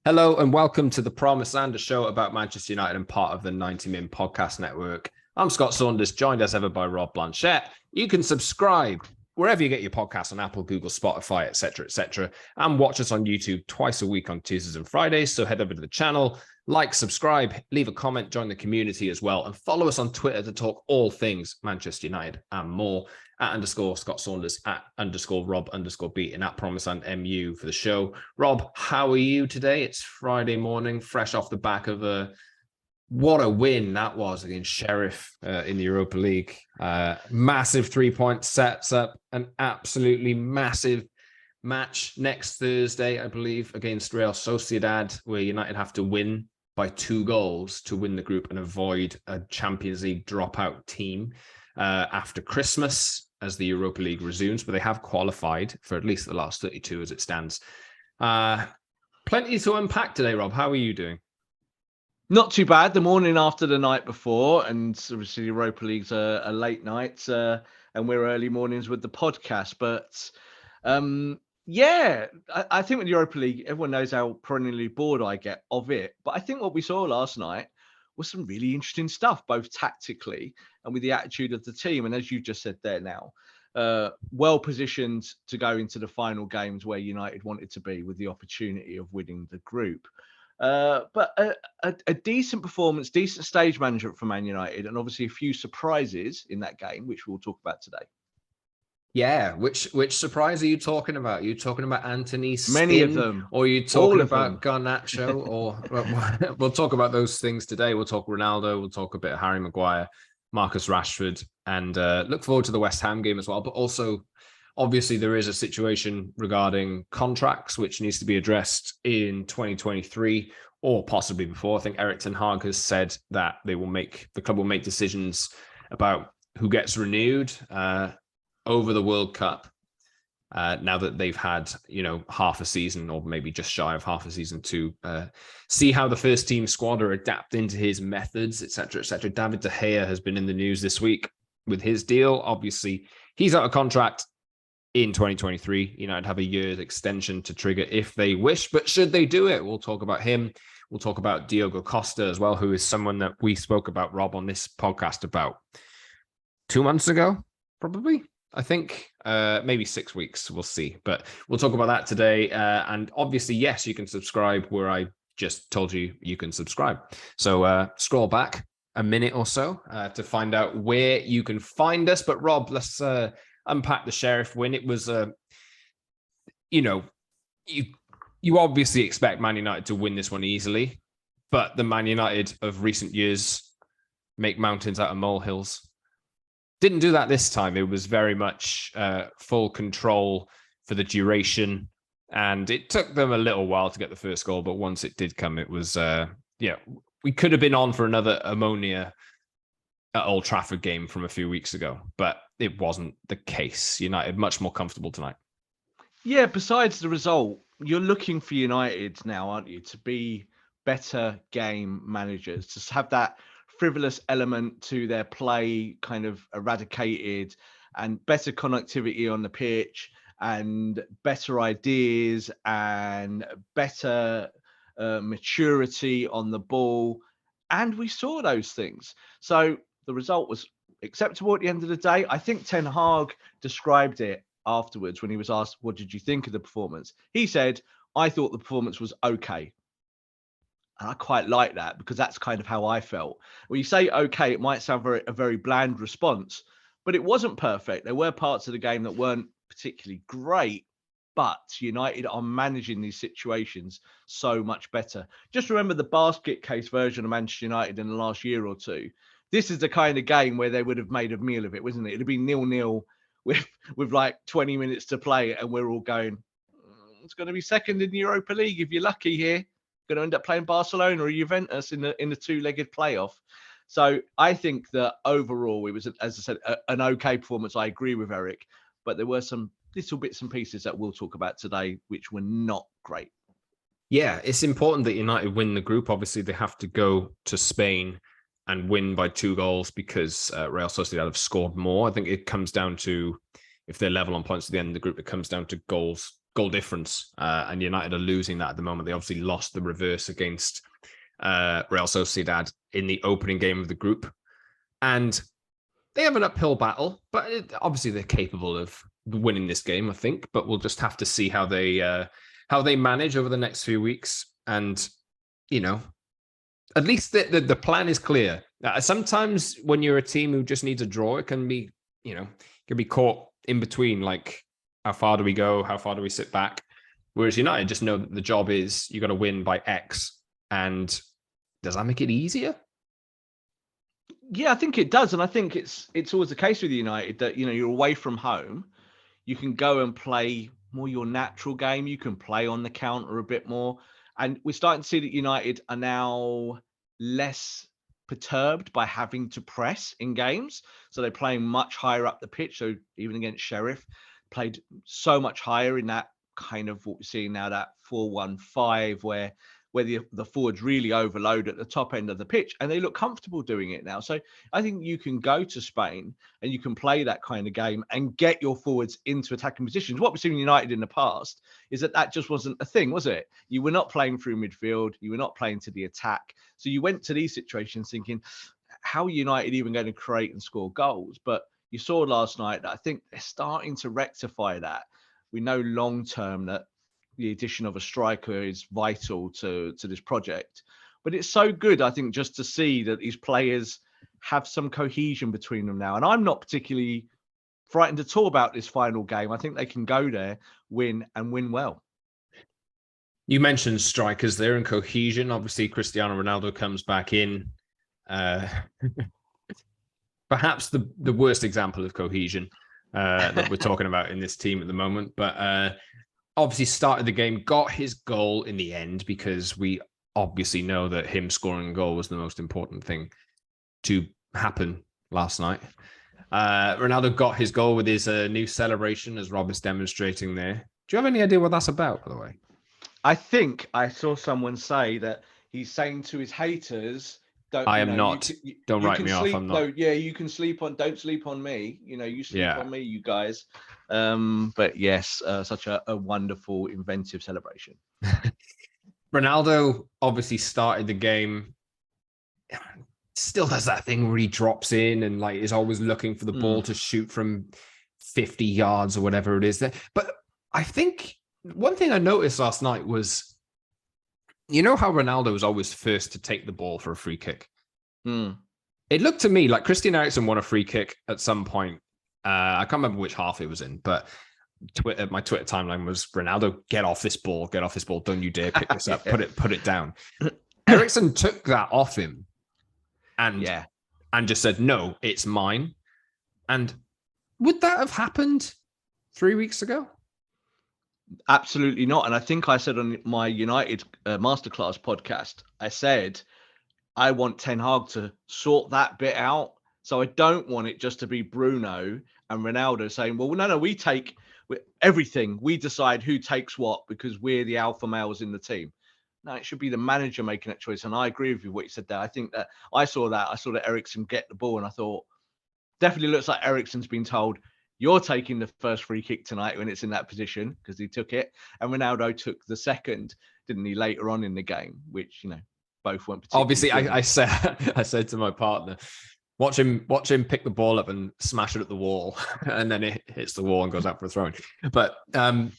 Hello and welcome to the Promise and a show about Manchester United and part of the 90 Min podcast network. I'm Scott Saunders, joined as ever by Rob Blanchette. You can subscribe wherever you get your podcasts on Apple, Google, Spotify, etc., and watch us on YouTube twice a week on Tuesdays and Fridays. So head over to the channel, like, subscribe, leave a comment, join the community as well, and follow us on Twitter to talk all things Manchester United and more. At @Scott Saunders, at _Rob_B, and at Promise and MU for the show. Rob, how are you today? It's Friday morning, fresh off the back of what a win that was against Sheriff in the Europa League. Massive 3-point sets up an absolutely massive match next Thursday, I believe, against Real Sociedad, where United have to win by 2 goals to win the group and avoid a Champions League dropout team after Christmas as the Europa League resumes, but they have qualified for at least the last 32 as it stands. Plenty to unpack today, Rob. How are you doing? Not too bad. The morning after the night before, and obviously the Europa League's a late night, and we're early mornings with the podcast. But I think with the Europa League, everyone knows how perennially bored I get of it. But I think what we saw last night was some really interesting stuff, both tactically and with the attitude of the team. And as you just said there now, well positioned to go into the final games where United wanted to be with the opportunity of winning the group. But a decent performance, decent stage management for Man United, and obviously a few surprises in that game, which we'll talk about today. Yeah, which surprise are you talking about? Are you talking about Antony's spin? Many of them. Or are you talking about Garnacho? Or we'll talk about those things today. We'll talk Ronaldo. We'll talk a bit of Harry Maguire, Marcus Rashford, and look forward to the West Ham game as well. But also, obviously, there is a situation regarding contracts which needs to be addressed in 2023 or possibly before. I think Erik ten Hag has said that the club will make decisions about who gets renewed over the World Cup, now that they've had, half a season or maybe just shy of half a season to see how the first team squad are adapting to his methods, etc., etc. David de Gea has been in the news this week with his deal. Obviously, he's out of contract in 2023. United have a year's extension to trigger if they wish, but should they do it? We'll talk about him. We'll talk about Diogo Costa as well, who is someone that we spoke about, Rob, on this podcast about 2 months ago, probably. I think maybe 6 weeks, we'll see. But we'll talk about that today. And obviously, yes, you can subscribe where I just told you can subscribe. So scroll back a minute or so to find out where you can find us. But Rob, let's unpack the Sheriff win. It was, you obviously expect Man United to win this one easily. But the Man United of recent years make mountains out of molehills. Didn't do that this time. It was very much full control for the duration. And it took them a little while to get the first goal. But once it did come, it was, we could have been on for another ammonia at Old Trafford game from a few weeks ago. But it wasn't the case. United much more comfortable tonight. Yeah, besides the result, you're looking for United now, aren't you, to be better game managers, to have that frivolous element to their play kind of eradicated, and better connectivity on the pitch and better ideas and better maturity on the ball. And we saw those things. So the result was acceptable at the end of the day. I think Ten Hag described it afterwards when he was asked, what did you think of the performance? He said, I thought the performance was okay. And I quite like that because that's kind of how I felt. When you say okay, it might sound a very bland response, but it wasn't perfect. There were parts of the game that weren't particularly great, but United are managing these situations so much better. Just remember the basket case version of Manchester United in the last year or two. This is the kind of game where they would have made a meal of it, wasn't it? It'd have been 0-0 with like 20 minutes to play, and we're all going, it's going to be second in the Europa League if you're lucky here. Going to end up playing Barcelona or Juventus in the two-legged playoff. So I think that overall it was, as I said, an okay performance. I agree with Eric, but there were some little bits and pieces that we'll talk about today which were not great. Yeah, it's important that United win the group. Obviously, they have to go to Spain and win by 2 goals because Real Sociedad have scored more. I think it comes down to, if they're level on points at the end of the group, it comes down to goals goal difference, and United are losing that at the moment. They obviously lost the reverse against Real Sociedad in the opening game of the group, and they have an uphill battle, but obviously they're capable of winning this game, I think. But we'll just have to see how they manage over the next few weeks. And at least the plan is clear. Sometimes when you're a team who just needs a draw, it can be caught in between. Like, how far do we go? How far do we sit back? Whereas United just know that the job is you got to win by X. And does that make it easier? Yeah, I think it does. And I think it's always the case with United that, you're away from home. You can go and play more your natural game. You can play on the counter a bit more. And we're starting to see that United are now less perturbed by having to press in games. So they're playing much higher up the pitch. So even against Sheriff, played so much higher in that kind of what we're seeing now, that 4-1-5, where the forwards really overload at the top end of the pitch, and they look comfortable doing it now. So I think you can go to Spain and you can play that kind of game and get your forwards into attacking positions. What we've seen in United in the past is that just wasn't a thing, was it? You were not playing through midfield. You were not playing to the attack. So you went to these situations thinking, how are United even going to create and score goals? But you saw last night that I think they're starting to rectify that. We know long-term that the addition of a striker is vital to this project. But it's so good, I think, just to see that these players have some cohesion between them now. And I'm not particularly frightened at all about this final game. I think they can go there, win, and win well. You mentioned strikers there and cohesion. Obviously, Cristiano Ronaldo comes back in. Perhaps the worst example of cohesion that we're talking about in this team at the moment. But obviously started the game, got his goal in the end, because we obviously know that him scoring a goal was the most important thing to happen last night. Ronaldo got his goal with his new celebration, as Rob is demonstrating there. Do you have any idea what that's about, by the way? I think I saw someone say that he's saying to his haters, don't write me off. I'm not. No, yeah, you can sleep on. Don't sleep on me. You sleep on me, you guys. But yes, such a wonderful, inventive celebration. Ronaldo obviously started the game. Still does that thing where he drops in and is always looking for the ball to shoot from 50 yards or whatever it is there. But I think one thing I noticed last night was, how Ronaldo was always first to take the ball for a free kick. It looked to me like Christian Eriksen won a free kick at some point. I can't remember which half it was in, but my Twitter timeline was, Ronaldo, get off this ball. Don't you dare pick this up. Put it down. Eriksen took that off him and just said, no, it's mine. And would that have happened 3 weeks ago? Absolutely not. And I think I said on my United Masterclass podcast, I said, I want Ten Hag to sort that bit out. So I don't want it just to be Bruno and Ronaldo saying, well, no, we take everything. We decide who takes what because we're the alpha males in the team. No, it should be the manager making that choice. And I agree with you what you said there. I think that I saw that Eriksen get the ball and I thought, definitely looks like Eriksen's been told, you're taking the first free kick tonight when it's in that position, because he took it. And Ronaldo took the second, didn't he, later on in the game, which, both weren't particularly. Obviously, I said to my partner, watch him pick the ball up and smash it at the wall, and then it hits the wall and goes out for a throw-in. But do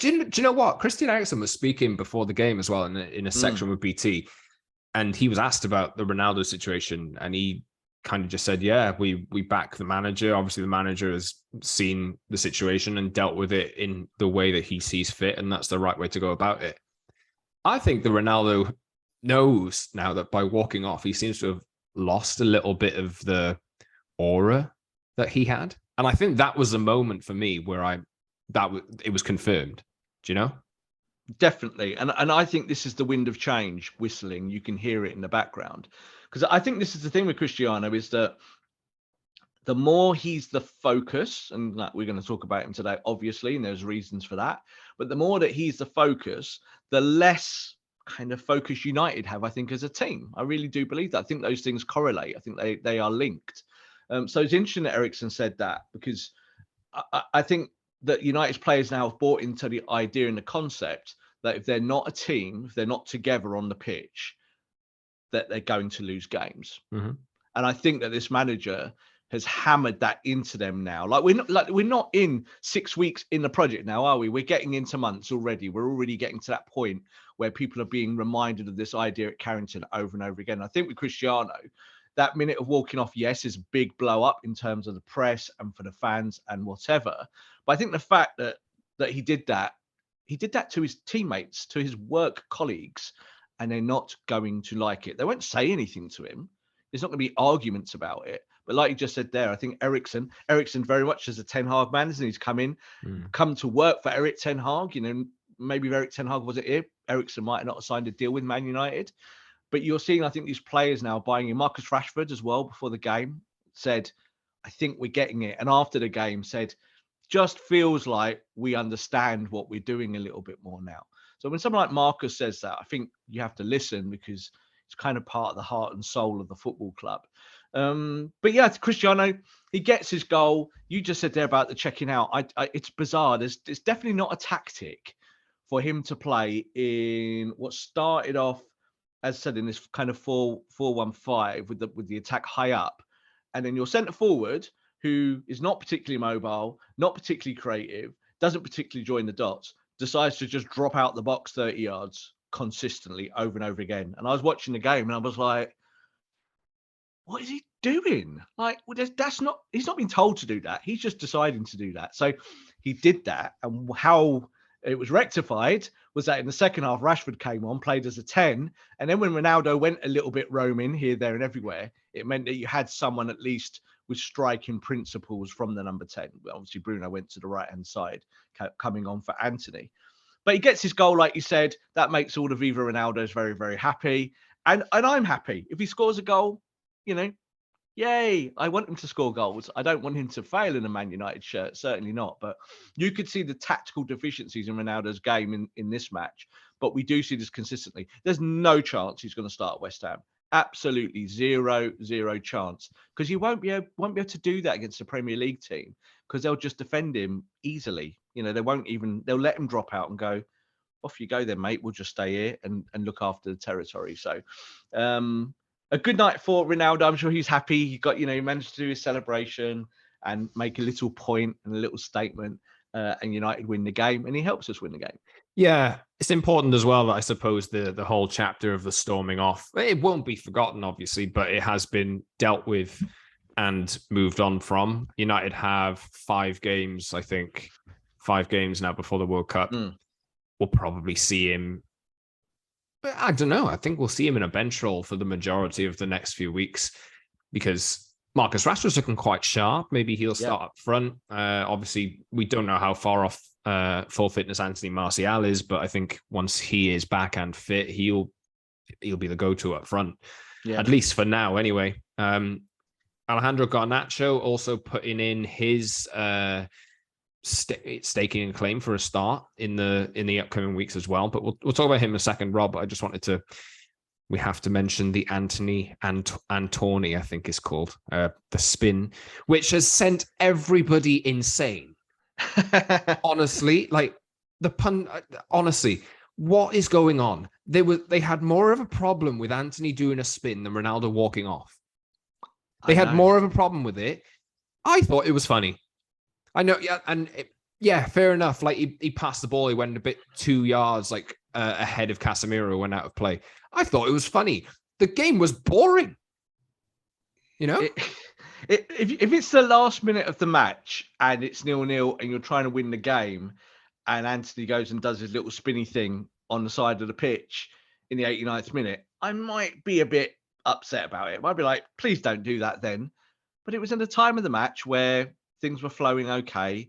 you know what? Christian Eriksen was speaking before the game as well in a section with BT, and he was asked about the Ronaldo situation, and he kind of just said, we back the manager. Obviously, the manager has seen the situation and dealt with it in the way that he sees fit, and that's the right way to go about it. I think the Ronaldo knows now that by walking off, he seems to have lost a little bit of the aura that he had. And I think that was the moment for me where it was confirmed. Do you know? Definitely. And I think this is the wind of change whistling. You can hear it in the background. Because I think this is the thing with Cristiano, is that the more he's the focus, and we're going to talk about him today, obviously, and there's reasons for that, but the more that he's the focus, the less kind of focus United have, I think, as a team. I really do believe that. I think those things correlate. I think they are linked. So it's interesting that Eriksen said that, because I think that United's players now have bought into the idea and the concept that if they're not a team, if they're not together on the pitch, that they're going to lose games. Mm-hmm. And I think that this manager has hammered that into them now. We're not in 6 weeks in the project now, are we? We're getting into months already. We're already getting to that point where people are being reminded of this idea at Carrington over and over again. I think with Cristiano, that minute of walking off, yes, is a big blow up in terms of the press and for the fans and whatever. But I think the fact that he did that to his teammates, to his work colleagues, and they're not going to like it. They won't say anything to him. There's not going to be arguments about it. But like you just said there, I think Eriksen very much as a Ten Hag man, isn't he? He's come to work for Erik Ten Hag. Maybe if Erik Ten Hag wasn't here, Eriksen might not have signed a deal with Man United. But you're seeing, I think, these players now buying in. Marcus Rashford as well before the game said, I think we're getting it. And after the game said, just feels like we understand what we're doing a little bit more now. So when someone like Marcus says that, I think you have to listen because it's kind of part of the heart and soul of the football club. But yeah, Cristiano, he gets his goal. You just said there about the checking out. It's bizarre. It's definitely not a tactic for him to play in what started off, as I said, in this kind of 4-1-5 with the attack high up. And then your centre forward, who is not particularly mobile, not particularly creative, doesn't particularly join the dots, decides to just drop out the box 30 yards consistently over and over again. And I was watching the game and I was like, what is he doing? Like, he's not been told to do that. He's just deciding to do that. So he did that. And how it was rectified was that in the second half, Rashford came on, played as a 10. And then when Ronaldo went a little bit roaming here, there and everywhere, it meant that you had someone at least with striking principles from the number 10. Obviously, Bruno went to the right-hand side, coming on for Antony. But he gets his goal, like you said. That makes all the Viva Ronaldos very, very happy. And I'm happy. If he scores a goal, yay. I want him to score goals. I don't want him to fail in a Man United shirt. Certainly not. But you could see the tactical deficiencies in Ronaldo's game in this match. But we do see this consistently. There's no chance he's going to start at West Ham. Absolutely zero chance. Because you won't be able to do that against a Premier League team because they'll just defend him easily. They'll let him drop out and go, off you go then, mate. We'll just stay here and look after the territory. So, a good night for Ronaldo. I'm sure he's happy. He managed to do his celebration and make a little point and a little statement, and United win the game, and he helps us win the game. Yeah, it's important as well that I suppose the whole chapter of the storming off, it won't be forgotten, obviously, but it has been dealt with and moved on from. United have 5 games, I think, 5 games now before the World Cup. We'll probably see him. I don't know. I think we'll see him in a bench role for the majority of the next few weeks because Marcus Rashford's looking quite sharp. Maybe he'll start up front. Obviously, we don't know how far off full fitness Anthony Martial is, but I think once he is back and fit, he'll be the go-to up front, at least for now anyway. Alejandro Garnacho also putting in his staking a claim for a start in the upcoming weeks as well. But we'll talk about him in a second, Rob. I just wanted we have to mention the Antony Antony, I think is called, the spin, which has sent everybody insane. Honestly, like the pun. Honestly, what is going on? They had more of a problem with Antony doing a spin than Ronaldo walking off. They had more of a problem with it. I thought it was funny. I know, fair enough. Like he passed the ball, he went a bit 2 yards ahead of Casemiro, went out of play. I thought it was funny. The game was boring. If it's the last minute of the match and it's 0-0 and you're trying to win the game, and Antony goes and does his little spinny thing on the side of the pitch in the 89th minute, I might be a bit upset about it. I might be like, please don't do that then. But it was in the time of the match where things were flowing okay.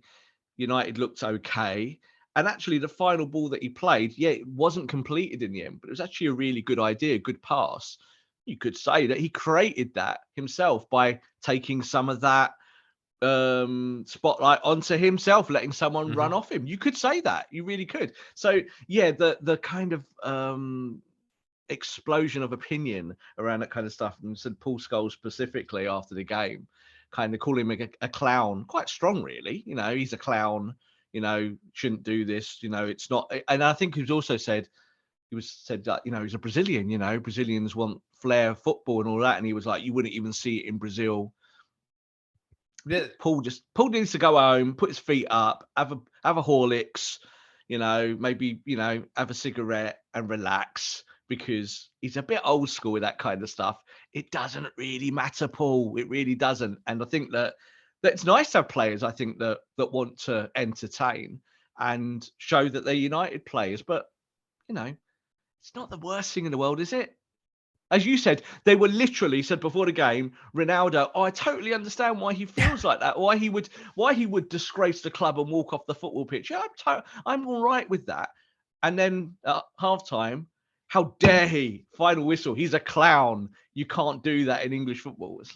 United looked okay. And actually, the final ball that he played, it wasn't completed in the end, but it was actually a really good idea, good pass. You could say that he created that himself by taking some of that spotlight onto himself, letting someone run off him. You could say that. You really could. So, the kind of explosion of opinion around that kind of stuff, and said Paul Scholes specifically after the game, kind of call him a clown, quite strong, really. He's a clown. shouldn't do this. It's not. And I think he was also said that, he's a Brazilian, Brazilians want flair football and all that. And he was like, you wouldn't even see it in Brazil. Paul needs to go home, put his feet up, have a Horlicks, maybe, have a cigarette and relax, because he's a bit old school with that kind of stuff. It doesn't really matter, Paul. It really doesn't. And I think that it's nice to have players, I think, that want to entertain and show that they're United players. But, it's not the worst thing in the world, is it? As you said, they were literally said before the game, Ronaldo, I totally understand why he feels like that, why he would disgrace the club and walk off the football pitch. Yeah, I'm all right with that. And then at halftime, how dare he? Final whistle. He's a clown. You can't do that in English football. It's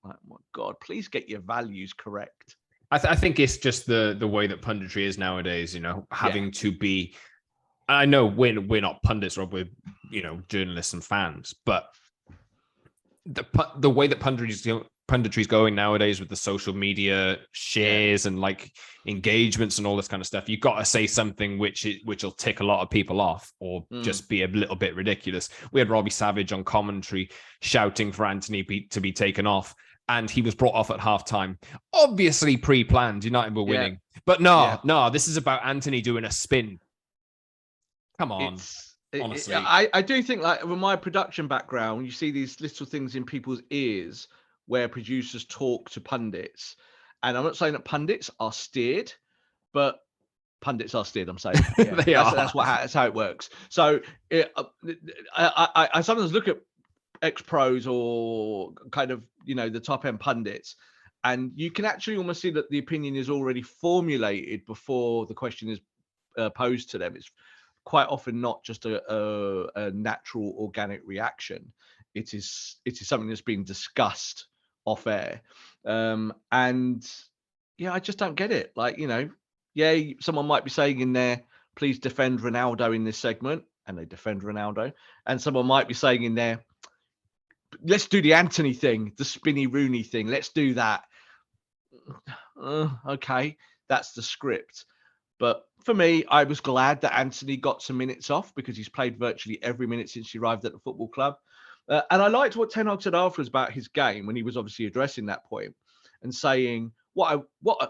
like, my God, please get your values correct. I think it's just the way that punditry is nowadays, having to be. I know we're not pundits, Rob. We're journalists and fans, but the way that punditry is going nowadays with the social media shares and like engagements and all this kind of stuff, you've got to say something which'll tick a lot of people off, or just be a little bit ridiculous. We had Robbie Savage on commentary shouting for Antony to be taken off, and he was brought off at halftime. Obviously pre-planned. United were winning, but no, this is about Antony doing a spin. Come on. Honestly, I do think, like, with my production background, you see these little things in people's ears where producers talk to pundits. And I'm not saying that pundits are steered, but pundits are steered, I'm saying. Yeah, they are. That's how it works. So I sometimes look at ex-pros or kind of, the top-end pundits, and you can actually almost see that the opinion is already formulated before the question is posed to them. It's quite often not just a natural organic reaction. It is something that's been discussed off air. And I just don't get it. Like, someone might be saying in there, please defend Ronaldo in this segment, and they defend Ronaldo. And someone might be saying in there, let's do the Antony thing, the spinny Rooney thing. Let's do that. Okay, that's the script. But for me, I was glad that Antony got some minutes off, because he's played virtually every minute since he arrived at the football club. And I liked what Ten Hag said afterwards about his game, when he was obviously addressing that point and saying, what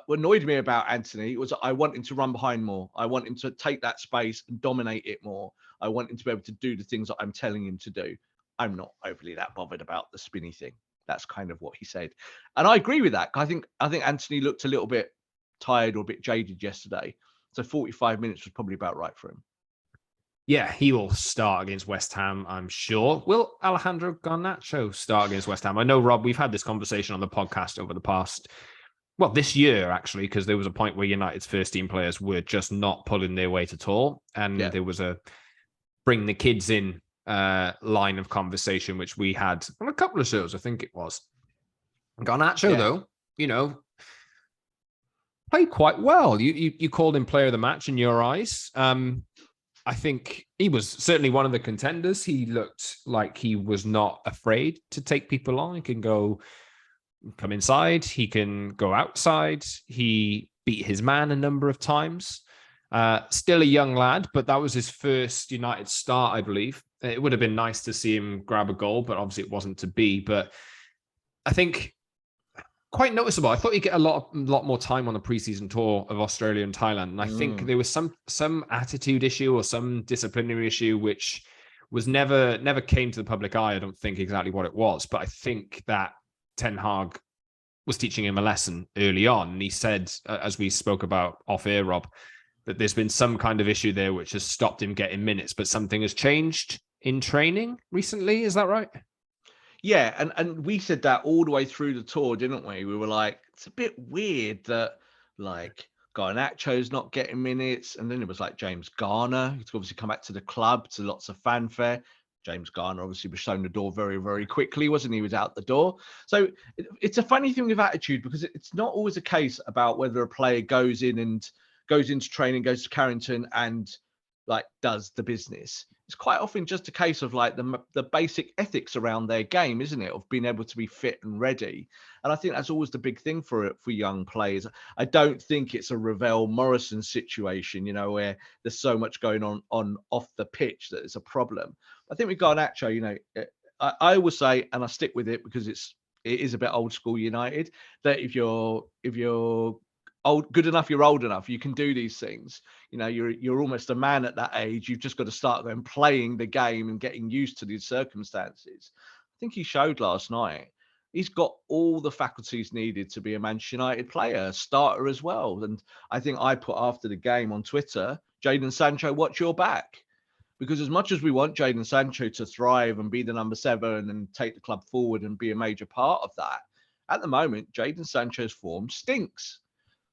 annoyed me about Antony was I want him to run behind more. I want him to take that space and dominate it more. I want him to be able to do the things that I'm telling him to do. I'm not overly that bothered about the spinny thing. That's kind of what he said. And I agree with that. I think Antony looked a little bit tired or a bit jaded yesterday. So 45 minutes was probably about right for him. Yeah, he will start against West Ham, I'm sure. Will Alejandro Garnacho start against West Ham? I know, Rob, we've had this conversation on the podcast over the past, this year, actually, because there was a point where United's first team players were just not pulling their weight at all. And there was a bring the kids in line of conversation, which we had on a couple of shows, I think it was. Garnacho, though, played quite well. You called him player of the match in your eyes. I think he was certainly one of the contenders. He looked like he was not afraid to take people on. He can come inside. He can go outside. He beat his man a number of times. Still a young lad, but that was his first United start, I believe. It would have been nice to see him grab a goal, but obviously it wasn't to be. But I think quite noticeable. I thought he'd get a lot more time on the preseason tour of Australia and Thailand. And I think there was some attitude issue or some disciplinary issue, which was never came to the public eye. I don't think exactly what it was, but I think that Ten Hag was teaching him a lesson early on. And he said, as we spoke about off air, Rob, that there's been some kind of issue there which has stopped him getting minutes, but something has changed in training recently. Is that right? Yeah, and we said that all the way through the tour, didn't we? We were like, it's a bit weird that, like, Garnacho's not getting minutes. And then it was like James Garner, who's obviously come back to the club to lots of fanfare. James Garner obviously was shown the door very, very quickly, wasn't he? He was out the door. So it's a funny thing with attitude, because it's not always a case about whether a player goes into training, goes to Carrington and like does the business. It's quite often just a case of like the basic ethics around their game, isn't it? Of being able to be fit and ready. And I think that's always the big thing for young players. I don't think it's a Ravel Morrison situation, you know, where there's so much going on off the pitch that it's a problem. I think with Garnacho, you know, I will say, and I stick with it because it is a bit old school United, that if you're good enough, you're old enough, you can do these things. You know, you're almost a man at that age. You've just got to start going playing the game and getting used to these circumstances. I think he showed last night. He's got all the faculties needed to be a Manchester United player, starter as well. And I think I put after the game on Twitter, Jadon Sancho, watch your back. Because as much as we want Jadon Sancho to thrive and be the number 7 and take the club forward and be a major part of that, at the moment, Jadon Sancho's form stinks.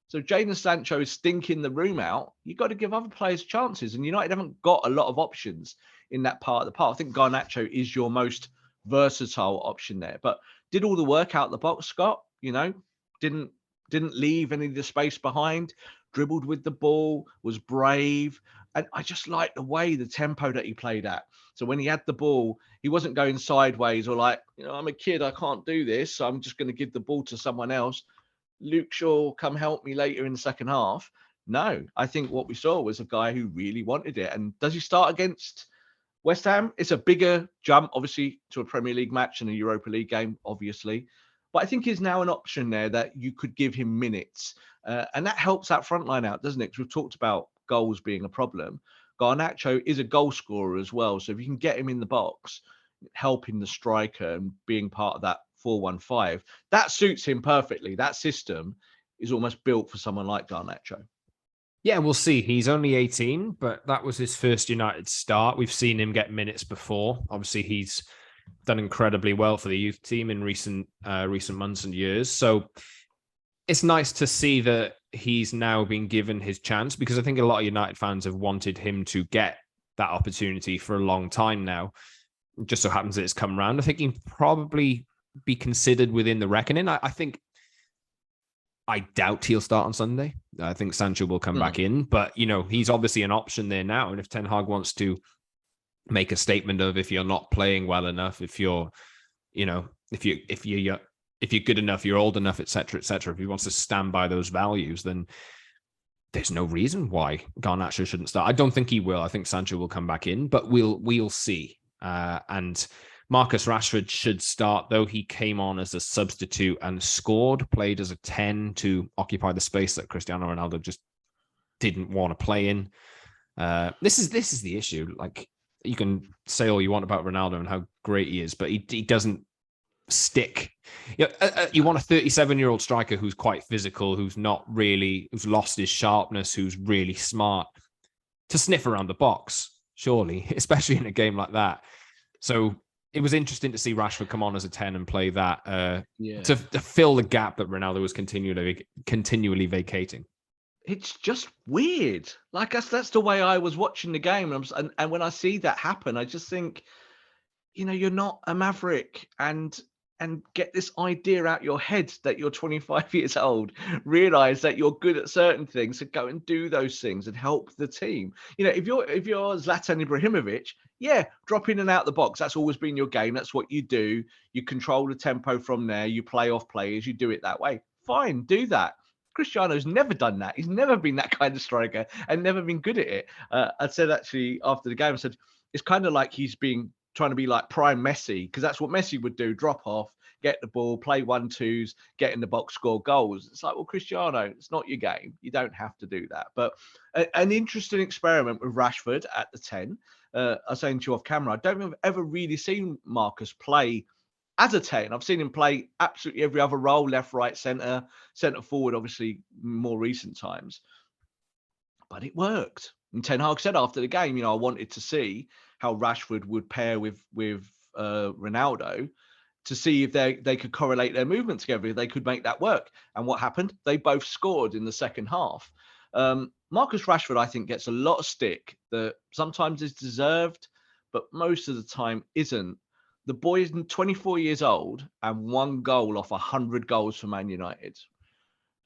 So Jadon Sancho is stinking the room out. You've got to give other players chances. And United haven't got a lot of options in that part of the park. I think Garnacho is your most versatile option there. But did all the work out the box, Scott. You know, didn't leave any of the space behind, dribbled with the ball, was brave. And I just like the way, the tempo that he played at. So when he had the ball, he wasn't going sideways or like, you know, I'm a kid, I can't do this, so I'm just going to give the ball to someone else. Luke Shaw, come help me later in the second half. No, I think what we saw was a guy who really wanted it. And does he start against West Ham? It's a bigger jump, obviously, to a Premier League match and a Europa League game, obviously. But I think he's now an option there that you could give him minutes. And that helps that front line out, doesn't it? Because we've talked about goals being a problem. Garnacho is a goal scorer as well. So if you can get him in the box, helping the striker and being part of that 4-1-5, that suits him perfectly. That system is almost built for someone like Garnacho. Yeah, we'll see. He's only 18, but that was his first United start. We've seen him get minutes before. Obviously, he's done incredibly well for the youth team in recent months and years. So it's nice to see that he's now been given his chance, because I think a lot of United fans have wanted him to get that opportunity for a long time now. It just so happens that it's come around. I think he can probably be considered within the reckoning. I doubt he'll start on Sunday. I think Sancho will come back in, but you know, he's obviously an option there now. And if Ten Hag wants to make a statement of, if you're not playing well enough, if you're, you know, if you're good enough, you're old enough, etc., if he wants to stand by those values, then there's no reason why Garnacho shouldn't start. I don't think he will. I think Sancho will come back in, but we'll see. And Marcus Rashford should start, though. He came on as a substitute and scored, played as a 10 to occupy the space that Cristiano Ronaldo just didn't want to play in. This is the issue. Like, you can say all you want about Ronaldo and how great he is, but he doesn't stick. You want a 37-year-old striker who's quite physical, who's lost his sharpness, who's really smart to sniff around the box, surely, especially in a game like that. So it was interesting to see Rashford come on as a 10 and play that to fill the gap that Ronaldo was continually vacating. It's just weird. Like, that's the way I was watching the game. And when I see that happen, I just think, you know, you're not a maverick, and get this idea out your head that you're 25 years old, realize that you're good at certain things, and go and do those things and help the team. You know, if you're Zlatan Ibrahimovic, yeah, drop in and out the box. That's always been your game. That's what you do. You control the tempo from there. You play off players. You do it that way. Fine, do that. Cristiano's never done that. He's never been that kind of striker and never been good at it. I said actually after the game, I said, it's kind of like he's trying to be like prime Messi, because that's what Messi would do: drop off, get the ball, play 1-2s, get in the box, score goals. It's like, well, Cristiano, it's not your game. You don't have to do that. But an interesting experiment with Rashford at the 10. I was saying to you off camera, I don't think I've ever really seen Marcus play as a 10. I've seen him play absolutely every other role: left, right, centre forward, obviously more recent times. But it worked. And Ten Hag said after the game, you know, I wanted to see how Rashford would pair with Ronaldo, to see if they could correlate their movement together, if they could make that work. And what happened? They both scored in the second half. Marcus Rashford, I think, gets a lot of stick that sometimes is deserved, but most of the time isn't. The boy is 24 years old and 1 goal off 100 goals for Man United.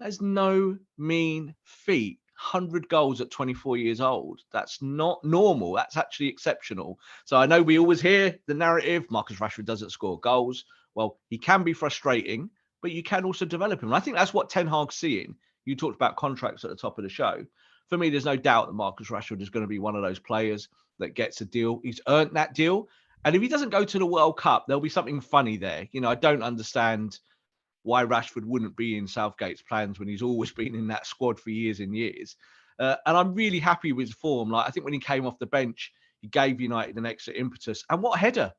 That's no mean feat. 100 goals at 24 years old. That's not normal. That's actually exceptional. So I know we always hear the narrative, Marcus Rashford doesn't score goals. Well, he can be frustrating, but you can also develop him. And I think that's what Ten Hag's seeing. You talked about contracts at the top of the show. For me, there's no doubt that Marcus Rashford is going to be one of those players that gets a deal. He's earned that deal. And if he doesn't go to the World Cup, there'll be something funny there. I don't understand why Rashford wouldn't be in Southgate's plans when he's always been in that squad for years and years. And I'm really happy with his form. Like, I think when he came off the bench, he gave United an extra impetus. And what a header.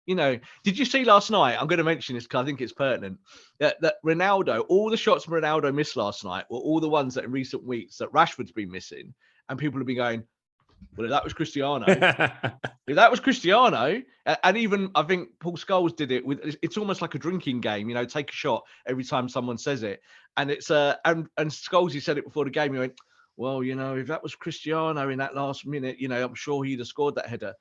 Did you see last night? I'm going to mention this because I think it's pertinent. That Ronaldo, all the shots Ronaldo missed last night were all the ones that in recent weeks that Rashford's been missing. And people have been going, well, if that was Cristiano. If that was Cristiano, and even I think Paul Scholes did it with, it's almost like a drinking game, take a shot every time someone says it. And it's and Scholes, he said it before the game, he went, well, if that was Cristiano in that last minute, I'm sure he'd have scored that header.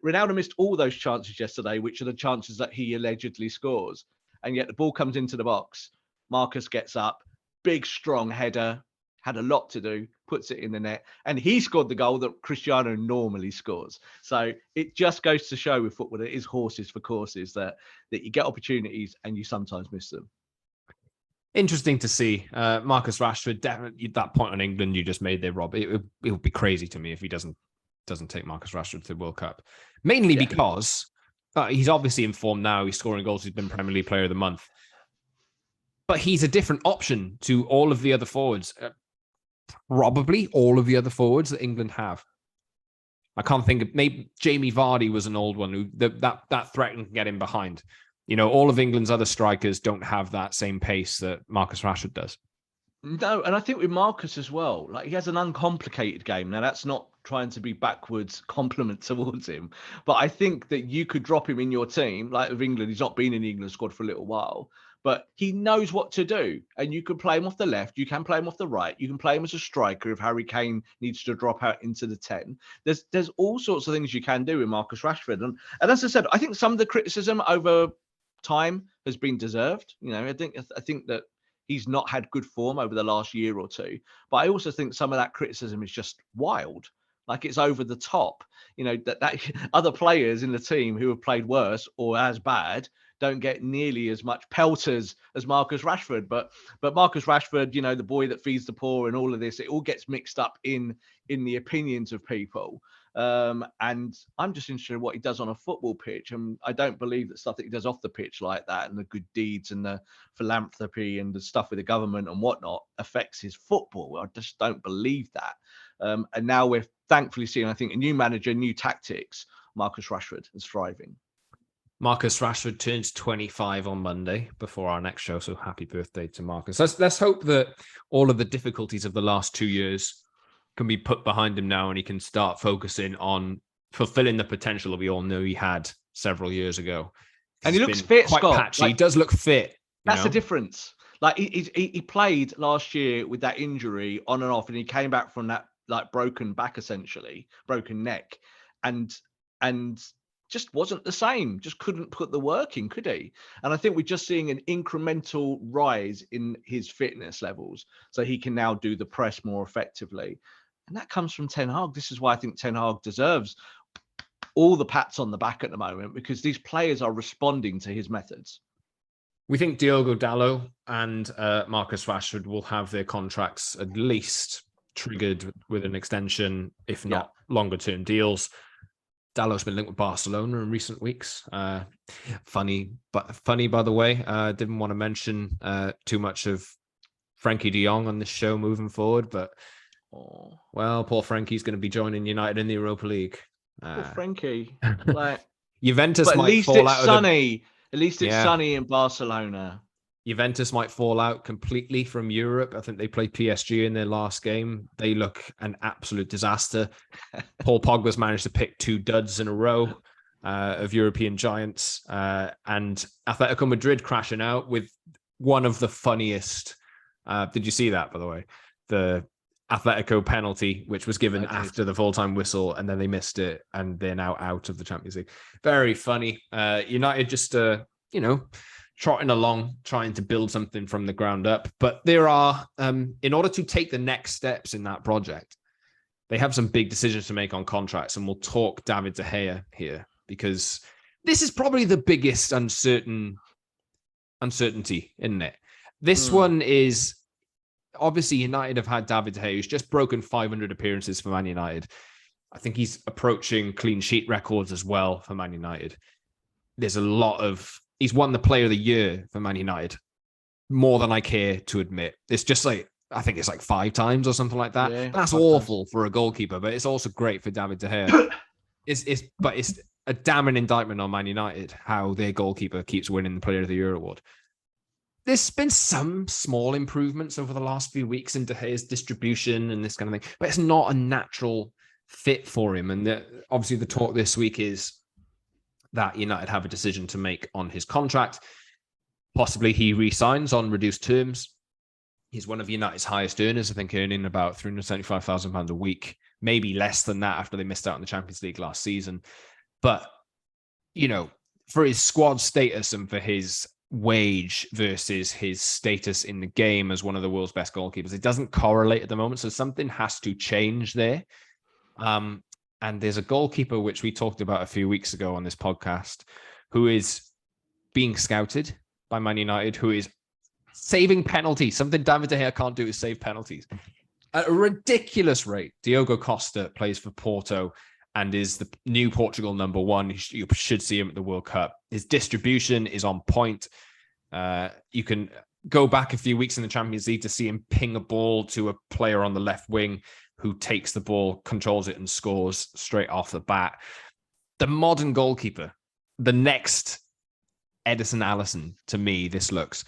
Ronaldo missed all those chances yesterday, which are the chances that he allegedly scores. And yet the ball comes into the box. Marcus gets up, big, strong header, had a lot to do, puts it in the net, and he scored the goal that Cristiano normally scores. So it just goes to show with football that it is horses for courses, that you get opportunities and you sometimes miss them. Interesting to see. Marcus Rashford, definitely that point on England you just made there, Rob. It would be crazy to me if he doesn't take Marcus Rashford to the World Cup. Mainly because he's obviously informed now. He's scoring goals. He's been Premier League Player of the Month. But he's a different option to all of the other forwards. Probably all of the other forwards that England have. I can't think of, maybe Jamie Vardy was an old one who that threat can get him behind. All of England's other strikers don't have that same pace that Marcus Rashford does. No, and I think with Marcus as well, like, he has an uncomplicated game. Now, that's not trying to be backwards compliment towards him, but I think that you could drop him in your team, like with England. He's not been in the England squad for a little while, but he knows what to do. And you can play him off the left, you can play him off the right, you can play him as a striker if Harry Kane needs to drop out into the 10. There's all sorts of things you can do with Marcus Rashford. And as I said, I think some of the criticism over time has been deserved. I think that he's not had good form over the last year or two. But I also think some of that criticism is just wild. Like, it's over the top. That other players in the team who have played worse or as bad don't get nearly as much pelters as Marcus Rashford. But Marcus Rashford, the boy that feeds the poor and all of this, it all gets mixed up in the opinions of people. And I'm just interested in what he does on a football pitch. And I don't believe that stuff that he does off the pitch like that, and the good deeds and the philanthropy and the stuff with the government and whatnot, affects his football. I just don't believe that. And now we're thankfully seeing, I think, a new manager, new tactics. Marcus Rashford is thriving. Marcus Rashford turns 25 on Monday before our next show. So happy birthday to Marcus. Let's hope that all of the difficulties of the last 2 years can be put behind him now, and he can start focusing on fulfilling the potential that we all knew he had several years ago. And he looks fit, quite Scott. Patchy. He does look fit. That's the difference. Like, he played last year with that injury on and off, and he came back from that, like, broken back, essentially broken neck, and just wasn't the same. Just couldn't put the work in, could he? And I think we're just seeing an incremental rise in his fitness levels, so he can now do the press more effectively. And that comes from Ten Hag. This is why I think Ten Hag deserves all the pats on the back at the moment, because these players are responding to his methods. We think Diogo Dalot and Marcus Rashford will have their contracts at least triggered with an extension, if not longer-term deals. Dalot's been linked with Barcelona in recent weeks. Funny, by the way. Didn't want to mention too much of Frankie de Jong on this show moving forward, but well, poor Frankie's going to be joining United in the Europa League. Poor Frankie. Like, Juventus but at might least fall it's out. Sunny. At least it's sunny in Barcelona. Juventus might fall out completely from Europe. I think they played PSG in their last game. They look an absolute disaster. Paul Pogba's managed to pick 2 duds in a row of European giants. And Atletico Madrid crashing out with one of the funniest. Did you see that, by the way? The Atletico penalty, which was given after the full-time whistle, and then they missed it, and they're now out of the Champions League. Very funny. United just, trotting along, trying to build something from the ground up. But there are, in order to take the next steps in that project, they have some big decisions to make on contracts. And we'll talk David de Gea here, because this is probably the biggest uncertainty, isn't it? This one is, obviously, United have had David de Gea, who's just broken 500 appearances for Man United. I think he's approaching clean sheet records as well for Man United. There's a lot of... He's won the Player of the Year for Man United, more than I care to admit. It's just like, I think it's like 5 times or something like that. Yeah, that's awful for a goalkeeper, but it's also great for David de Gea. But it's a damning indictment on Man United how their goalkeeper keeps winning the Player of the Year award. There's been some small improvements over the last few weeks in De Gea's distribution and this kind of thing, but it's not a natural fit for him. And obviously the talk this week is that United have a decision to make on his contract. Possibly he re-signs on reduced terms. He's one of United's highest earners, I think, earning about £375,000 a week, maybe less than that after they missed out on the Champions League last season. But, you know, for his squad status and for his wage versus his status in the game as one of the world's best goalkeepers, it doesn't correlate at the moment. So something has to change there. And there's a goalkeeper, which we talked about a few weeks ago on this podcast, who is being scouted by Man United, who is saving penalties. Something David de Gea can't do is save penalties at a ridiculous rate. Diogo Costa plays for Porto and is the new Portugal number 1. You should see him at the World Cup. His distribution is on point. You can go back a few weeks in the Champions League to see him ping a ball to a player on the left wing who takes the ball, controls it, and scores straight off the bat. The modern goalkeeper, the next Edison Alisson, to me, this looks.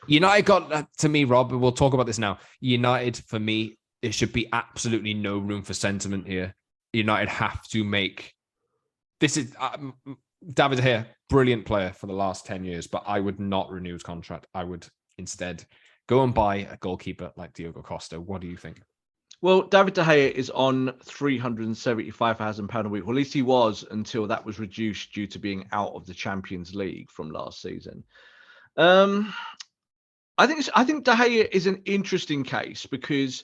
United got, to me, Rob, we'll talk about this now. United, for me, there should be absolutely no room for sentiment here. United have to make... This is... David de Gea, brilliant player for the last 10 years, but I would not renew his contract. I would instead go and buy a goalkeeper like Diogo Costa. What do you think? Well, David de Gea is on £375,000 a week. Well, at least he was until that was reduced due to being out of the Champions League from last season. I think De Gea is an interesting case because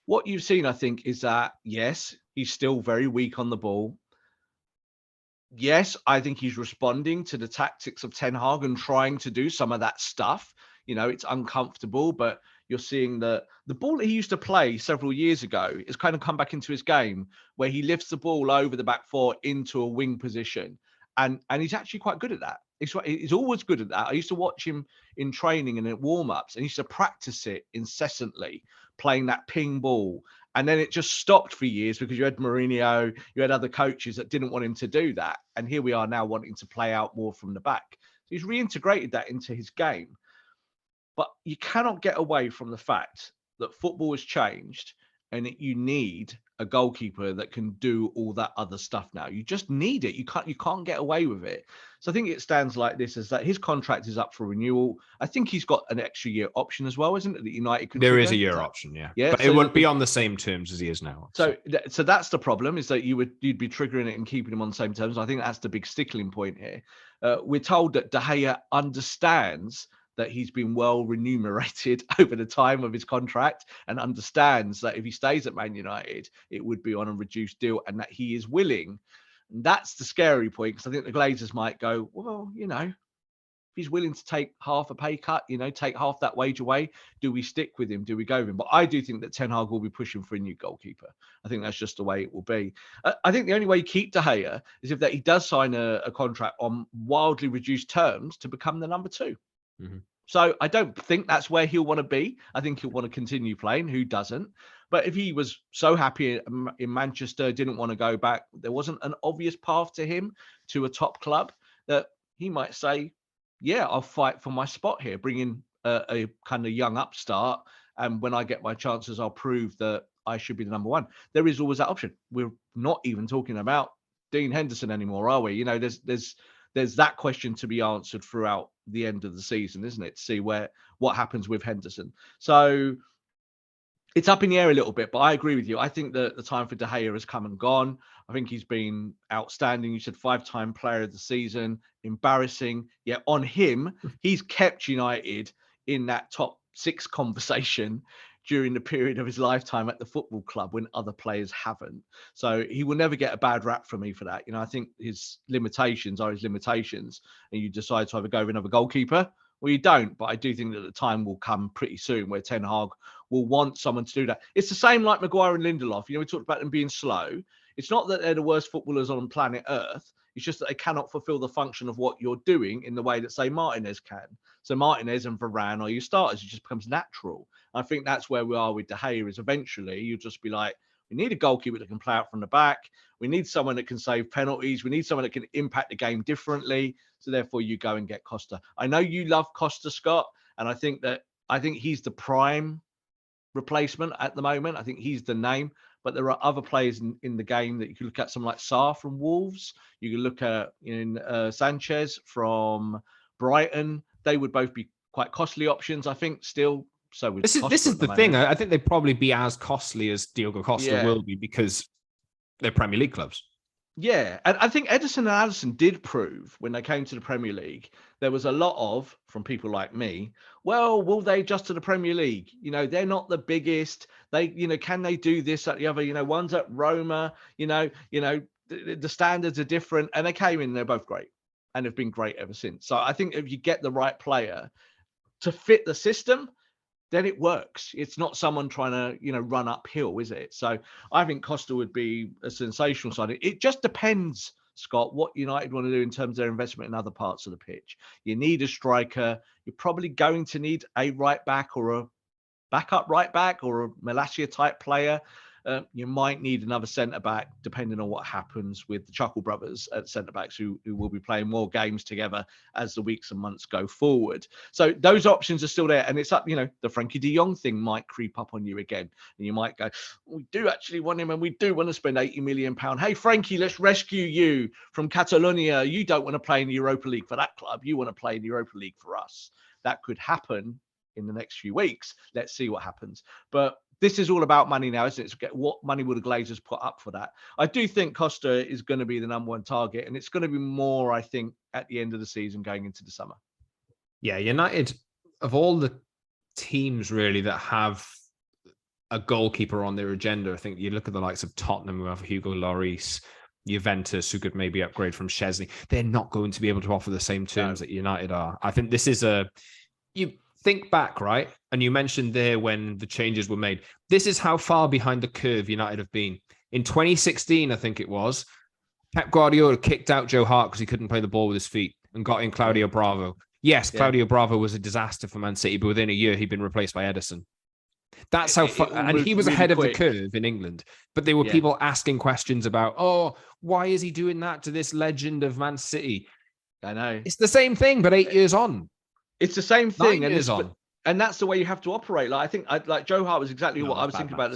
what you've seen, I think, is that, yes, he's still very weak on the ball. Yes, I think he's responding to the tactics of Ten Hag and trying to do some of that stuff. You know, it's uncomfortable, but you're seeing the ball that he used to play several years ago is kind of come back into his game where he lifts the ball over the back 4 into a wing position. And he's actually quite good at that. He's always good at that. I used to watch him in training and in warm-ups, and he used to practice it incessantly, playing that ping ball. And then it just stopped for years because you had Mourinho, you had other coaches that didn't want him to do that. And here we are now wanting to play out more from the back. So he's reintegrated that into his game. But you cannot get away from the fact that football has changed and that you need a goalkeeper that can do all that other stuff now. You just need it. You can't get away with it. So I think it stands like this, is that his contract is up for renewal. I think he's got an extra year option as well, isn't it? That United could There is a year option, yeah. But so it won't be on the same terms as he is now. So that's the problem, is that you'd be triggering it and keeping him on the same terms. I think that's the big stickling point here. We're told that De Gea understands that he's been well remunerated over the time of his contract and understands that if he stays at Man United, it would be on a reduced deal, and that he is willing. And that's the scary point, because I think the Glazers might go, well, you know, if he's willing to take half a pay cut, you know, take half that wage away, do we stick with him? Do we go with him? But I do think that Ten Hag will be pushing for a new goalkeeper. I think that's just the way it will be. I think the only way you keep De Gea is if that he does sign a contract on wildly reduced terms to become the number 2. Mm-hmm. So I don't think that's where he'll want to be. I think he'll want to continue playing. Who doesn't? But if he was so happy in Manchester, didn't want to go back, there wasn't an obvious path to him to a top club, that he might say, yeah, I'll fight for my spot here, bring in a kind of young upstart. And when I get my chances, I'll prove that I should be the number 1. There is always that option. We're not even talking about Dean Henderson anymore, are we? You know, there's that question to be answered throughout the end of the season, isn't it? To see what happens with Henderson. So It's up in the air a little bit, but I agree with you. I think that the time for De Gea has come and gone. I think he's been outstanding. You said 5-time player of the season, embarrassing. Yet on him, he's kept United in that top 6 conversation during the period of his lifetime at the football club when other players haven't. So he will never get a bad rap from me for that. I think his limitations are his limitations, and you decide to either go with another goalkeeper or you don't. But I do think that the time will come pretty soon where Ten Hag will want someone to do that. It's the same like Maguire and Lindelof. We talked about them being slow. It's not that they're the worst footballers on planet Earth. It's just that they cannot fulfill the function of what you're doing in the way that, say, Martinez can. So Martinez and Varane are your starters. It just becomes natural. I think that's where we are with De Gea is eventually you'll just be like, we need a goalkeeper that can play out from the back. We need someone that can save penalties. We need someone that can impact the game differently. So therefore you go and get Costa. I know you love Costa, Scott, and I think he's the prime replacement at the moment. I think he's the name, but there are other players in the game that you can look at. Someone like Sarr from Wolves. You can look at Sanchez from Brighton. They would both be quite costly options, I think, still. So this is the thing. I think they'd probably be as costly as Diogo Costa will be because they're Premier League clubs. Yeah, and I think Ederson and Alisson did prove when they came to the Premier League, there was a lot of, from people like me, well, will they adjust to the Premier League? They're not the biggest. They, can they do this, that, the other? One's at Roma, the standards are different. And they came in, they're both great and have been great ever since. So I think if you get the right player to fit the system, then it works. It's not someone trying to, run uphill, is it? So I think Costa would be a sensational signing. It just depends, Scott, what United want to do in terms of their investment in other parts of the pitch. You need a striker. You're probably going to need a right back or a backup right back or a Malacia type player. You might need another centre back, depending on what happens with the Chuckle brothers at centre backs, who will be playing more games together as the weeks and months go forward. So those options are still there, and it's up. The Frankie De Jong thing might creep up on you again, and you might go, "We do actually want him, and we do want to spend £80 million. Hey, Frankie, let's rescue you from Catalonia. You don't want to play in the Europa League for that club. You want to play in the Europa League for us." That could happen in the next few weeks. Let's see what happens, but this is all about money now, isn't it? What money will the Glazers put up for that? I do think Costa is going to be the number one target, and it's going to be more, I think, at the end of the season going into the summer. Yeah, United, of all the teams really that have a goalkeeper on their agenda, I think you look at the likes of Tottenham, who have Hugo Lloris, Juventus, who could maybe upgrade from Szczesny. They're not going to be able to offer the same terms that United are. I think this is you think back, right? And you mentioned there when the changes were made. This is how far behind the curve United have been. In 2016, I think it was, Pep Guardiola kicked out Joe Hart because he couldn't play the ball with his feet and got in Claudio Bravo. Yes, Claudio Bravo was a disaster for Man City, but within a year, he'd been replaced by Ederson. That's how far, and he was really ahead of the curve in England. But there were people asking questions about, why is he doing that to this legend of Man City? I know. It's the same thing, but 8 years on. It's the same thing, and that's the way you have to operate. Like I think, Joe Hart was exactly what I was thinking about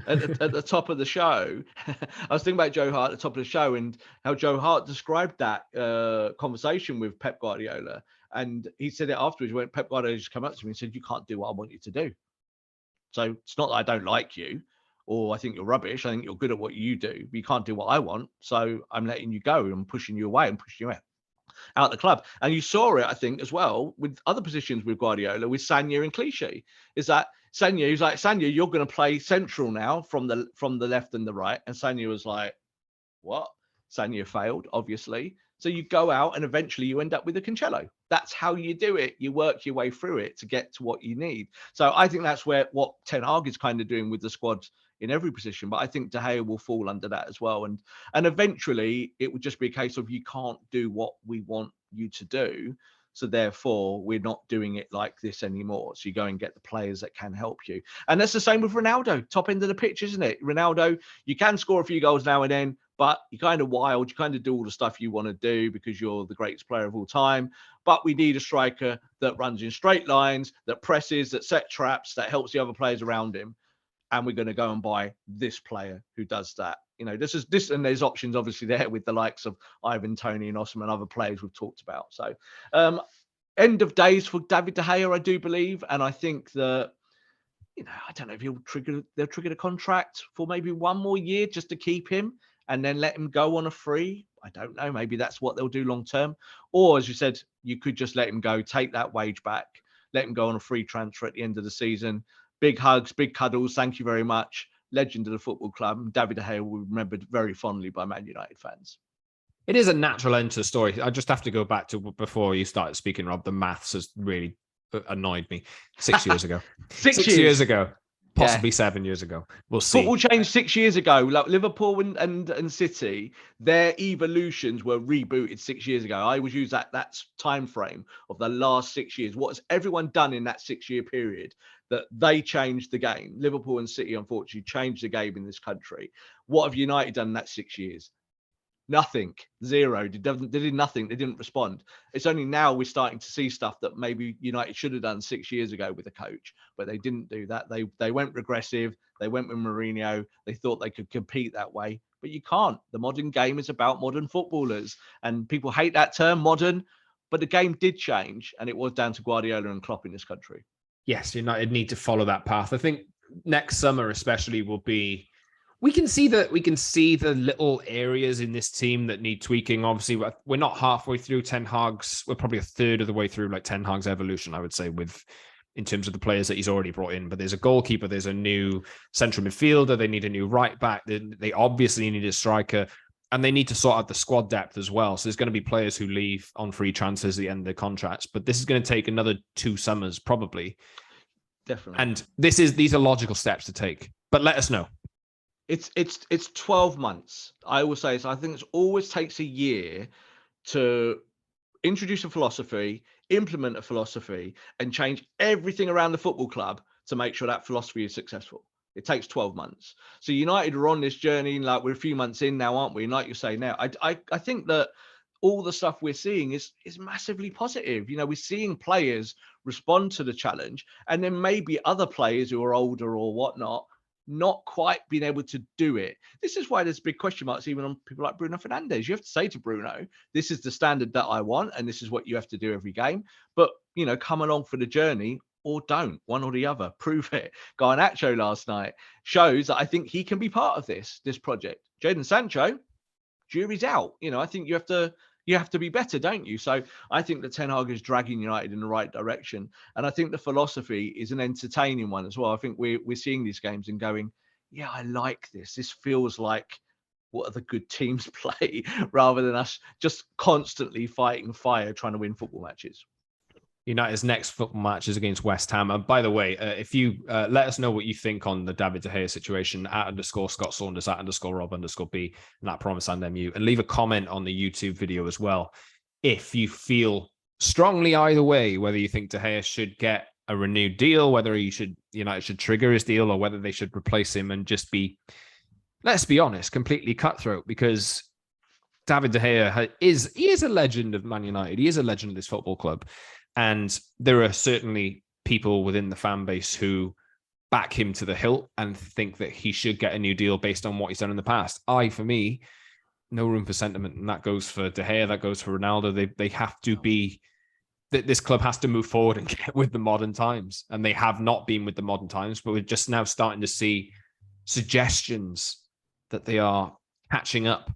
at the top of the show. I was thinking about Joe Hart at the top of the show and how Joe Hart described that conversation with Pep Guardiola, and he said it afterwards. When Pep Guardiola just came up to me and said, "You can't do what I want you to do." So it's not that I don't like you, or I think you're rubbish. I think you're good at what you do, but you can't do what I want. So I'm letting you go and pushing you away and pushing you out the club. And you saw it, I think, as well with other positions with Guardiola, with Sagna and Clichy. Is that Sagna? He's like, Sagna, you're going to play central now from the left and the right. And Sagna was like, what? Sagna failed, obviously. So you go out and eventually you end up with a Cancelo. That's how you do it. You work your way through it to get to what you need. So I think that's what Ten Hag is kind of doing with the squad in every position. But I think De Gea will fall under that as well. And eventually it would just be a case of you can't do what we want you to do. So therefore, we're not doing it like this anymore. So you go and get the players that can help you. And that's the same with Ronaldo, top end of the pitch, isn't it? Ronaldo, you can score a few goals now and then, but you're kind of wild. You kind of do all the stuff you want to do because you're the greatest player of all time. But we need a striker that runs in straight lines, that presses, that set traps, that helps the other players around him. And we're going to go and buy this player who does that. This, and there's options obviously there with the likes of Ivan, Tony, and Osman, and other players we've talked about. So, end of days for David de Gea, I do believe, and I think that I don't know if they'll trigger the contract for maybe one more year just to keep him and then let him go on a free. I don't know. Maybe that's what they'll do long term. Or as you said, you could just let him go, take that wage back, let him go on a free transfer at the end of the season. Big hugs, big cuddles. Thank you very much. Legend of the football club. David de Gea will be remembered very fondly by Man United fans. It is a natural end to the story. I just have to go back to before you started speaking, Rob. The maths has really annoyed me. 6 years ago. 6 years ago. Possibly Yeah. 7 years ago. We'll see. Football changed 6 years ago. Like Liverpool and City, their evolutions were rebooted 6 years ago. I always use that time frame of the last 6 years. What has everyone done in that 6-year period that they changed the game? Liverpool and City, unfortunately, changed the game in this country. What have United done in that 6 years? Nothing, zero. They did nothing. They didn't respond. It's only now we're starting to see stuff that maybe United should have done 6 years ago with a coach, but they didn't do that. They went regressive. They went with Mourinho. They thought they could compete that way, but you can't. The modern game is about modern footballers, and people hate that term, modern, but the game did change, and it was down to Guardiola and Klopp in this country. Yes, United need to follow that path. I think next summer especially will be. We can see the little areas in this team that need tweaking. Obviously, we're not halfway through Ten Hag's. We're probably a third of the way through like Ten Hag's evolution, I would say, in terms of the players that he's already brought in. But there's a goalkeeper, there's a new central midfielder, they need a new right back, they obviously need a striker, and they need to sort out the squad depth as well. So there's going to be players who leave on free transfers at the end of their contracts. But this is going to take another 2 summers probably. Definitely. And these are logical steps to take. But let us know. It's 12 months. I will say, so I think it always takes a year to introduce a philosophy, implement a philosophy, and change everything around the football club to make sure that philosophy is successful. It takes 12 months. So United are on this journey, like we're a few months in now, aren't we? And like you say now, I think that all the stuff we're seeing is massively positive. We're seeing players respond to the challenge, and then maybe other players who are older or whatnot not quite being able to do it. This is why there's big question marks even on people like Bruno Fernandes. You have to say to Bruno, this is the standard that I want, and this is what you have to do every game. But, come along for the journey or don't, one or the other. Prove it. Garnacho last night shows that I think he can be part of this project. Jadon Sancho, jury's out. I think you have to be better, don't you? So I think that Ten Hag is dragging United in the right direction. And I think the philosophy is an entertaining one as well. I think we're seeing these games and going, yeah, I like this. This feels like what other good teams play rather than us just constantly fighting fire trying to win football matches. United's next football match is against West Ham. And by the way, if you let us know what you think on the David de Gea situation, @_Scott Saunders, @_Rob_B, and that promise and MU, and leave a comment on the YouTube video as well. If you feel strongly either way, whether you think de Gea should get a renewed deal, whether United should trigger his deal, or whether they should replace him and just be, let's be honest, completely cutthroat, because David de Gea is a legend of Man United. He is a legend of this football club. And there are certainly people within the fan base who back him to the hilt and think that he should get a new deal based on what he's done in the past. For me, no room for sentiment. And that goes for De Gea, that goes for Ronaldo. They have to be, this club has to move forward and get with the modern times. And they have not been with the modern times, but we're just now starting to see suggestions that they are catching up,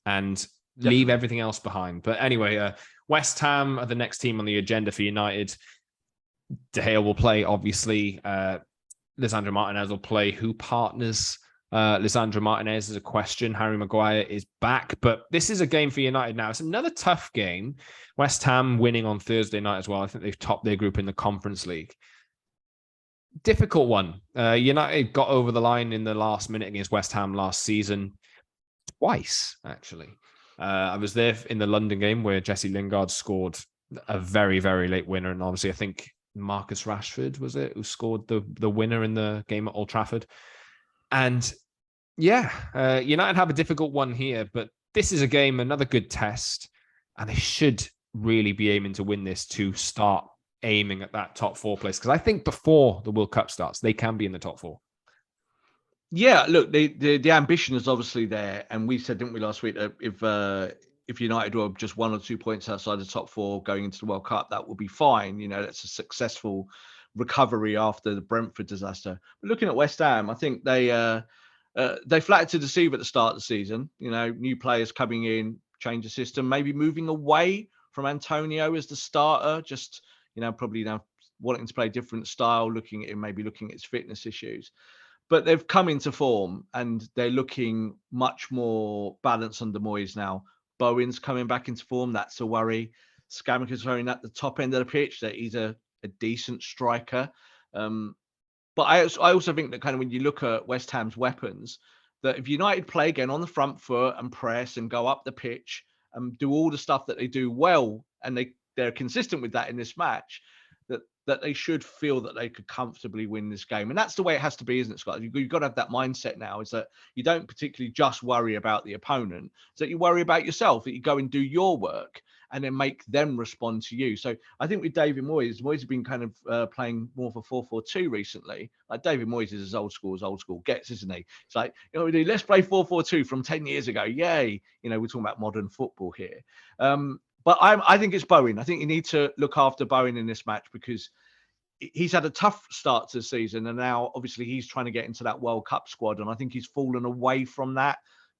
and leave everything else behind. But anyway, West Ham are the next team on the agenda for United. De Gea will play, obviously. Lisandro Martinez will play. Who partners Lisandro Martinez is a question. Harry Maguire is back. But this is a game for United now. It's another tough game. West Ham winning on Thursday night as well. I think they've topped their group in the Conference League. Difficult one. United got over the line in the last minute against West Ham last season. Twice, actually. I was there in the London game where Jesse Lingard scored a very, very late winner. And obviously, I think Marcus Rashford, was it, who scored the winner in the game at Old Trafford. And yeah, United have a difficult one here, but this is a game, another good test. And they should really be aiming to win this to start aiming at that top 4 place. Because I think before the World Cup starts, they can be in the top 4. Yeah, look, the ambition is obviously there, and we said, didn't we, last week, that if United were just 1 or 2 points outside the top 4 going into the World Cup, that would be fine. That's a successful recovery after the Brentford disaster. But looking at West Ham, I think they flattered to deceive at the start of the season. New players coming in, change the system, maybe moving away from Antonio as the starter, just probably now wanting to play a different style, looking at his fitness issues. But they've come into form and they're looking much more balanced under Moyes now. Bowen's coming back into form. That's a worry. Scamacca's showing at the top end of the pitch that he's a decent striker. But I also think that kind of when you look at West Ham's weapons, that if United play again on the front foot and press and go up the pitch and do all the stuff that they do well, and they're consistent with that in this match, that they should feel that they could comfortably win this game. And that's the way it has to be, isn't it, Scott? You've got to have that mindset now, is that you don't particularly just worry about the opponent, it's that you worry about yourself, that you go and do your work and then make them respond to you. So I think with David Moyes has been kind of playing more for 4-4-2 recently. Like David Moyes is as old school gets, isn't he? It's like, let's play 4-4-2 from 10 years ago. Yay. We're talking about modern football here. But I think it's Bowen. I think you need to look after Bowen in this match because he's had a tough start to the season. And now, obviously, he's trying to get into that World Cup squad. And I think he's fallen away from that.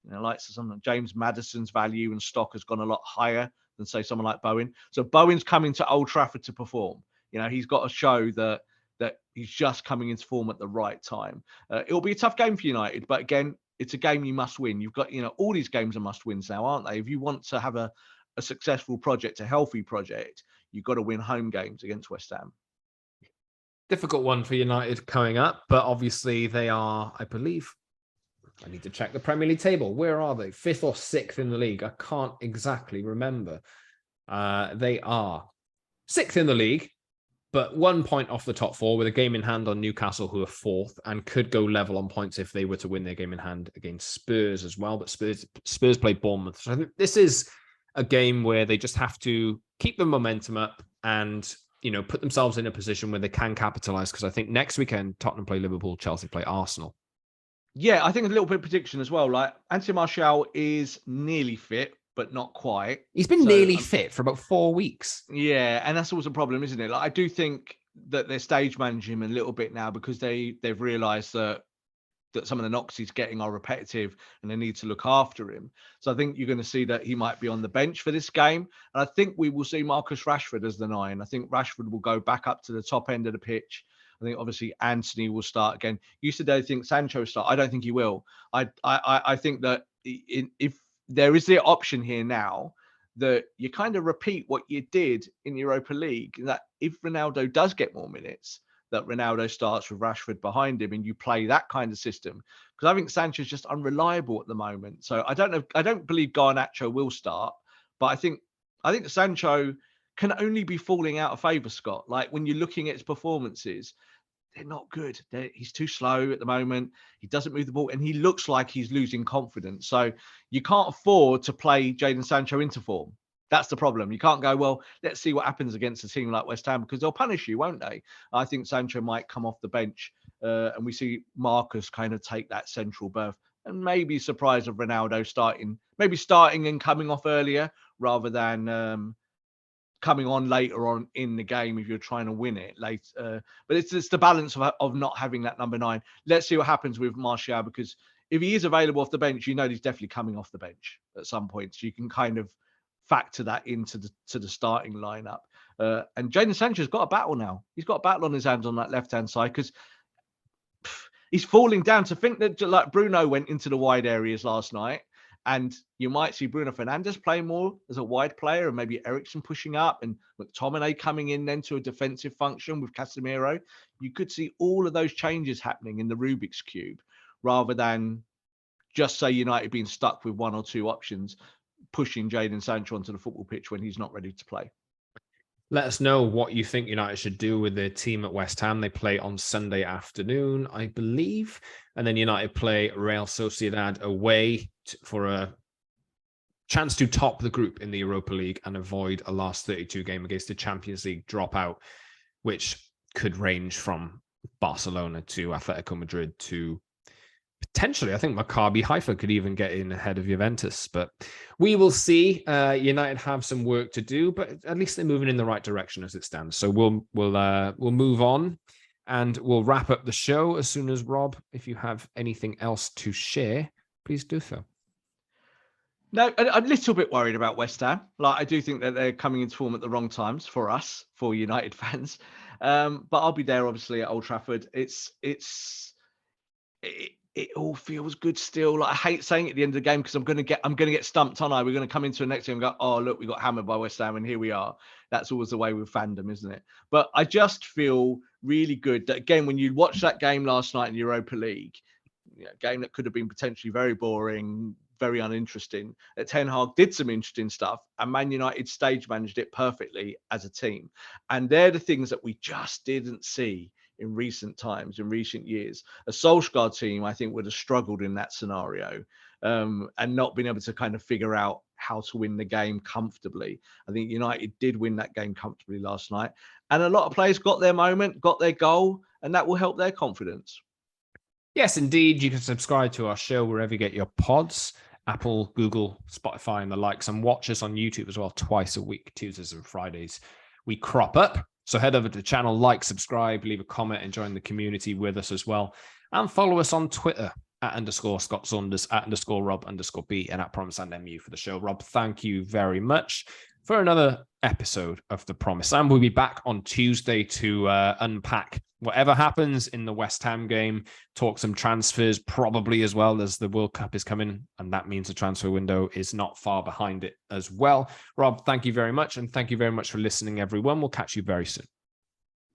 Like someone like James Maddison's value and stock has gone a lot higher than, say, someone like Bowen. So Bowen's coming to Old Trafford to perform. He's got to show that he's just coming into form at the right time. It'll be a tough game for United. But again, it's a game you must win. You've got, all these games are must wins now, aren't they? If you want to have a successful project, a healthy project, you've got to win home games against West Ham. Difficult one for United coming up, but obviously they are, I believe, I need to check the Premier League table. Where are they? 5th or 6th in the league? I can't exactly remember. They are 6th in the league, but 1 point off the top 4 with a game in hand on Newcastle, who are 4th and could go level on points if they were to win their game in hand against Spurs as well. But Spurs play Bournemouth. So I think this is a game where they just have to keep the momentum up and put themselves in a position where they can capitalize, because I think next weekend Tottenham play Liverpool, Chelsea play Arsenal. Yeah, I think a little bit of prediction as well. Like Antony Martial is nearly fit, but not quite. He's been nearly fit for about 4 weeks. Yeah, and that's always a problem, isn't it? Like I do think that they're stage managing him a little bit now because they've realised that some of the knocks he's getting are repetitive and they need to look after him. So I think you're going to see that he might be on the bench for this game. And I think we will see Marcus Rashford as the 9. I think Rashford will go back up to the top end of the pitch. I think obviously Antony will start again. You said they think Sancho will start. I don't think he will. I think that if there is the option here now that you kind of repeat what you did in Europa League, that if Ronaldo does get more minutes, that Ronaldo starts with Rashford behind him and you play that kind of system. Because I think Sancho's just unreliable at the moment. So I don't believe Garnacho will start, but I think Sancho can only be falling out of favour, Scott. Like when you're looking at his performances, they're not good. He's too slow at the moment. He doesn't move the ball and he looks like he's losing confidence. So you can't afford to play Jadon Sancho into form. That's the problem. You can't go, well, let's see what happens against a team like West Ham because they'll punish you, won't they? I think Sancho might come off the bench and we see Marcus kind of take that central berth and maybe surprise of Ronaldo starting and coming off earlier rather than coming on later on in the game if you're trying to win it late. But it's the balance of not having that number 9. Let's see what happens with Martial because if he is available off the bench, he's definitely coming off the bench at some point. So you can kind of factor that into the starting lineup. And Jadon Sancho's got a battle now. He's got a battle on his hands on that left-hand side because he's falling down. To think that like Bruno went into the wide areas last night and you might see Bruno Fernandes playing more as a wide player and maybe Eriksen pushing up and McTominay coming in then to a defensive function with Casemiro. You could see all of those changes happening in the Rubik's Cube rather than just say United being stuck with 1 or 2 options, pushing Jadon Sancho onto the football pitch when he's not ready to play. Let us know what you think United should do with their team at West Ham. They play on Sunday afternoon, I believe. And then United play Real Sociedad away for a chance to top the group in the Europa League and avoid a last 32 game against the Champions League dropout, which could range from Barcelona to Atletico Madrid to potentially, I think Maccabi Haifa could even get in ahead of Juventus, but we will see. United have some work to do, but at least they're moving in the right direction as it stands. So we'll move on, and we'll wrap up the show as soon as Rob. If you have anything else to share, please do so. No, I'm a little bit worried about West Ham. Like, I do think that they're coming into form at the wrong times for us, for United fans. But I'll be there, obviously, at Old Trafford. It all feels good still. Like, I hate saying it at the end of the game because I'm gonna get stumped, aren't I? We're gonna come into the next game and go, oh look, we got hammered by West Ham, and here we are. That's always the way with fandom, isn't it? But I just feel really good that, again, when you watch that game last night in Europa League, a game that could have been potentially very boring, very uninteresting, that Ten Hag did some interesting stuff, and Man United stage managed it perfectly as a team. And they're the things that we just didn't see in recent times, in recent years. A Solskjaer team, I think, would have struggled in that scenario, and not been able to kind of figure out how to win the game comfortably. I think United did win that game comfortably last night. And a lot of players got their moment, got their goal, and that will help their confidence. Yes, indeed. You can subscribe to our show wherever you get your pods. Apple, Google, Spotify, and the likes, and watch us on YouTube as well twice a week, Tuesdays and Fridays. We crop up. So head over to the channel, like, subscribe, leave a comment, and join the community with us as well. And follow us on Twitter @_Scott Saunders, @_Rob_B, and @Promise&MU for the show. Rob, thank you very much for another episode of The Promise. And we'll be back on Tuesday to unpack whatever happens in the West Ham game, talk some transfers probably as well, as the World Cup is coming, and that means the transfer window is not far behind it as well. Rob, thank you very much, and thank you very much for listening, everyone. We'll catch you very soon.